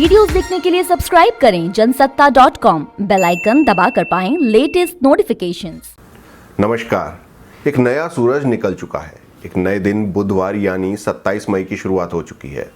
Videos देखने के लिए सब्सक्राइब करें जनसत्ता.com, बेल आइकन दबाकर पाएं लेटेस्ट नोटिफिकेशंस। नमस्कार। एक नया सूरज निकल चुका है। एक नए दिन बुधवार यानी 27 मई की शुरुआत हो चुकी है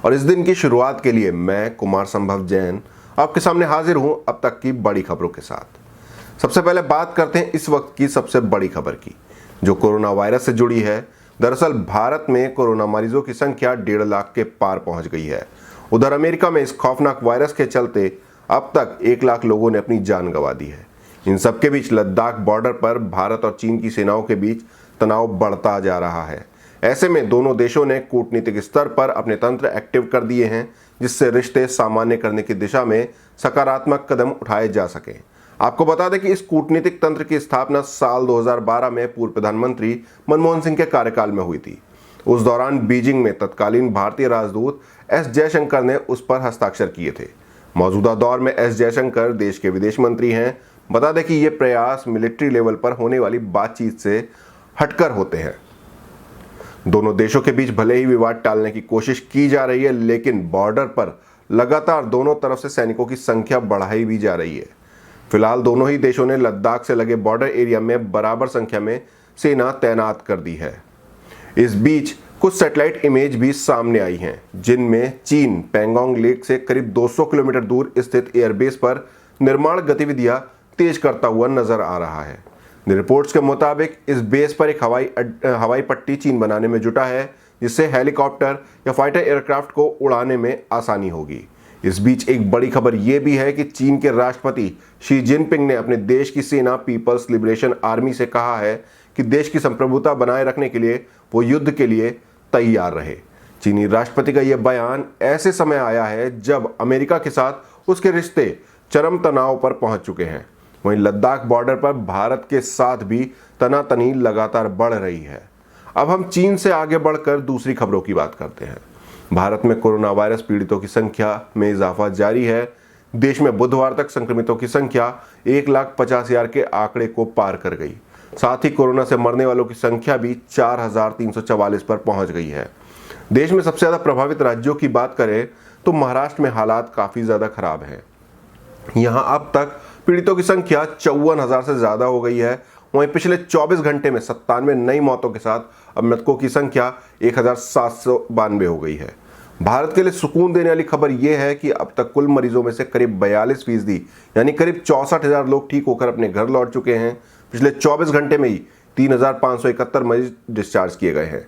और इस दिन की शुरुआत के लिए मैं कुमार संभव जैन आपके सामने हाजिर हूं अब तक की बड़ी खबरों के साथ। सबसे पहले बात करते हैं इस वक्त की सबसे बड़ी खबर की, जो कोरोना वायरस से जुड़ी है। दरअसल भारत में कोरोना मरीजों की संख्या 1.5 लाख के पार पहुंच गई है। उधर अमेरिका में इस खौफनाक वायरस के चलते अब तक 1 लाख लोगों ने अपनी जान गंवा दी है। इन सबके बीच लद्दाख बॉर्डर पर भारत और चीन की सेनाओं के बीच तनाव बढ़ता जा रहा है। ऐसे में दोनों देशों ने कूटनीतिक स्तर पर अपने तंत्र एक्टिव कर दिए हैं, जिससे रिश्ते सामान्य करने की दिशा में सकारात्मक कदम उठाए जा सकें। आपको बता दें कि इस कूटनीतिक तंत्र की स्थापना साल 2012 में पूर्व प्रधानमंत्री मनमोहन सिंह के कार्यकाल में हुई थी। उस दौरान बीजिंग में तत्कालीन भारतीय राजदूत एस जयशंकर ने उस पर हस्ताक्षर किए थे। मौजूदा दौर में एस जयशंकर देश के विदेश मंत्री हैं। बता दें कि ये प्रयास मिलिट्री लेवल पर होने वाली बातचीत से हटकर होते हैं। दोनों देशों के बीच भले ही विवाद टालने की कोशिश की जा रही है, लेकिन बॉर्डर पर लगातार दोनों तरफ से सैनिकों की संख्या बढ़ाई भी जा रही है। फिलहाल दोनों ही देशों ने लद्दाख से लगे बॉर्डर एरिया में बराबर संख्या में सेना तैनात कर दी है। इस बीच कुछ सैटेलाइट इमेज भी सामने आई हैं, जिनमें चीन पैंगोंग लेक से करीब 200 किलोमीटर दूर स्थित एयरबेस पर निर्माण गतिविधियां तेज करता हुआ नजर आ रहा है। रिपोर्ट्स के मुताबिक इस बेस पर एक हवाई पट्टी चीन बनाने में जुटा है, जिससे हेलीकॉप्टर या फाइटर एयरक्राफ्ट को उड़ाने में आसानी होगी। इस बीच एक बड़ी खबर यह भी है कि चीन के राष्ट्रपति शी जिनपिंग ने अपने देश की सेना पीपल्स लिबरेशन आर्मी से कहा है कि देश की संप्रभुता बनाए रखने के लिए वो युद्ध के लिए तैयार रहे। चीनी राष्ट्रपति का यह बयान ऐसे समय आया है जब अमेरिका के साथ उसके रिश्ते चरम तनाव पर पहुंच चुके हैं। वहीं लद्दाख बॉर्डर पर भारत के साथ भी तनातनी लगातार बढ़ रही है। अब हम चीन से आगे बढ़कर दूसरी खबरों की बात करते हैं। भारत में कोरोना वायरस पीड़ितों की संख्या में इजाफा जारी है। देश में बुधवार तक संक्रमितों की संख्या 1,50,000 के आंकड़े को पार कर गई। साथ ही कोरोना से मरने वालों की संख्या भी 4,344 पर पहुंच गई है। देश में सबसे ज्यादा प्रभावित राज्यों की बात करें तो महाराष्ट्र में हालात काफी ज्यादा खराब है। यहां अब तक पीड़ितों की संख्या 54,000 से ज्यादा हो गई है। वहीं पिछले 24 घंटे में 97 नई मौतों के साथ अब मृतकों की संख्या 1,792 हो गई है। भारत के लिए सुकून देने वाली खबर यह है कि अब तक कुल मरीजों में से करीब 42% यानी करीब 64,000 लोग ठीक होकर अपने घर लौट चुके हैं। पिछले 24 घंटे में ही 3,571 मरीज डिस्चार्ज किए गए हैं।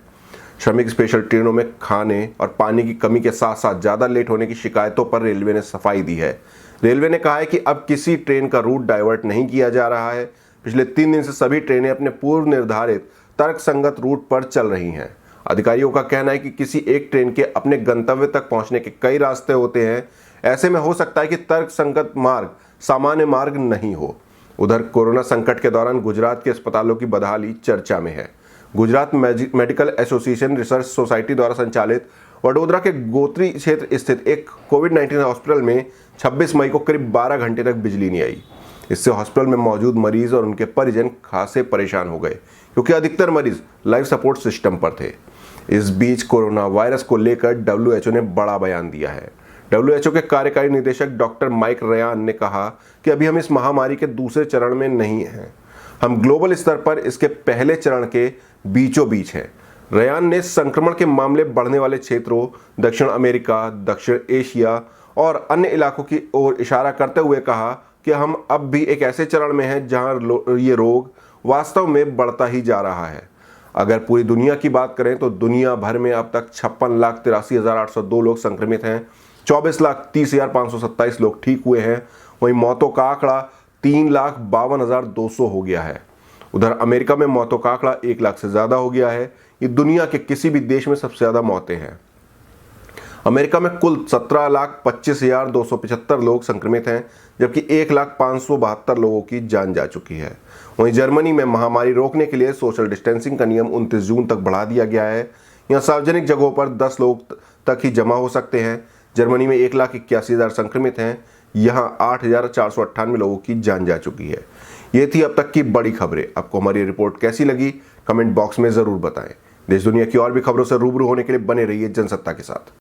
श्रमिक स्पेशल ट्रेनों में खाने और पानी की कमी के साथ साथ ज्यादा लेट होने की शिकायतों पर रेलवे ने सफाई दी है। रेलवे ने कहा है कि अब किसी ट्रेन का रूट डाइवर्ट नहीं किया जा रहा है। पिछले 3 दिन से सभी ट्रेनें अपने पूर्व निर्धारित तर्कसंगत रूट पर चल रही हैं। अधिकारियों का कहना है कि किसी एक ट्रेन के अपने गंतव्य तक पहुंचने के कई रास्ते होते हैं। ऐसे में हो सकता है कि तर्कसंगत मार्ग सामान्य मार्ग नहीं हो। उधर कोरोना संकट के दौरान गुजरात के अस्पतालों की बदहाली चर्चा में है। Gujarat medical association research society द्वारा संचालित वडोदरा के गोत्री क्षेत्र स्थित एक कोविड-19 हॉस्पिटल में 26 मई को करीब 12 घंटे तक बिजली नहीं आई। इससे हॉस्पिटल में मौजूद मरीज और उनके परिजन खासे परेशान हो गए, क्योंकि अधिकतर मरीज लाइफ सपोर्ट सिस्टम पर थे। इस बीच कोरोना वायरस को लेकर WHO ने बड़ा बयान दिया है। WHO के कार्यकारी निदेशक डॉक्टर माइक रयान ने कहा कि अभी हम इस महामारी के दूसरे चरण में नहीं हैं। हम ग्लोबल स्तर पर इसके पहले चरण के बीचों बीच हैं। रयान ने संक्रमण के मामले बढ़ने वाले क्षेत्रों, दक्षिण अमेरिका, दक्षिण एशिया और अन्य इलाकों की ओर इशारा करते हुए कहा कि हम अब भी एक ऐसे चरण में हैं जहां ये रोग वास्तव में बढ़ता ही जा रहा है। अगर पूरी दुनिया की बात करें तो दुनिया भर में अब तक 56,83,802 लोग संक्रमित हैं। 24,30,527 लोग ठीक हुए हैं। वहीं मौतों का आंकड़ा 3,52,200 हो गया है। उधर अमेरिका में मौतों का आंकड़ा 1 लाख से ज्यादा हो गया है। ये दुनिया के किसी भी देश में सबसे ज्यादा मौतें हैं। अमेरिका में कुल 17,25,275 लोग संक्रमित हैं, जबकि 1,05,72 लोगों की जान जा चुकी है। वहीं जर्मनी में महामारी रोकने के लिए सोशल डिस्टेंसिंग का नियम 29 जून तक बढ़ा दिया गया है। यहाँ सार्वजनिक जगहों पर 10 लोग तक ही जमा हो सकते हैं। जर्मनी में 1,81,000 संक्रमित हैं। यहाँ 8,498 लोगों की जान जा चुकी है। ये थी अब तक की बड़ी खबरें। आपको हमारी रिपोर्ट कैसी लगी, कमेंट बॉक्स में जरूर बताएं। देश दुनिया की और भी खबरों से रूबरू होने के लिए बने रहिए जनसत्ता के साथ।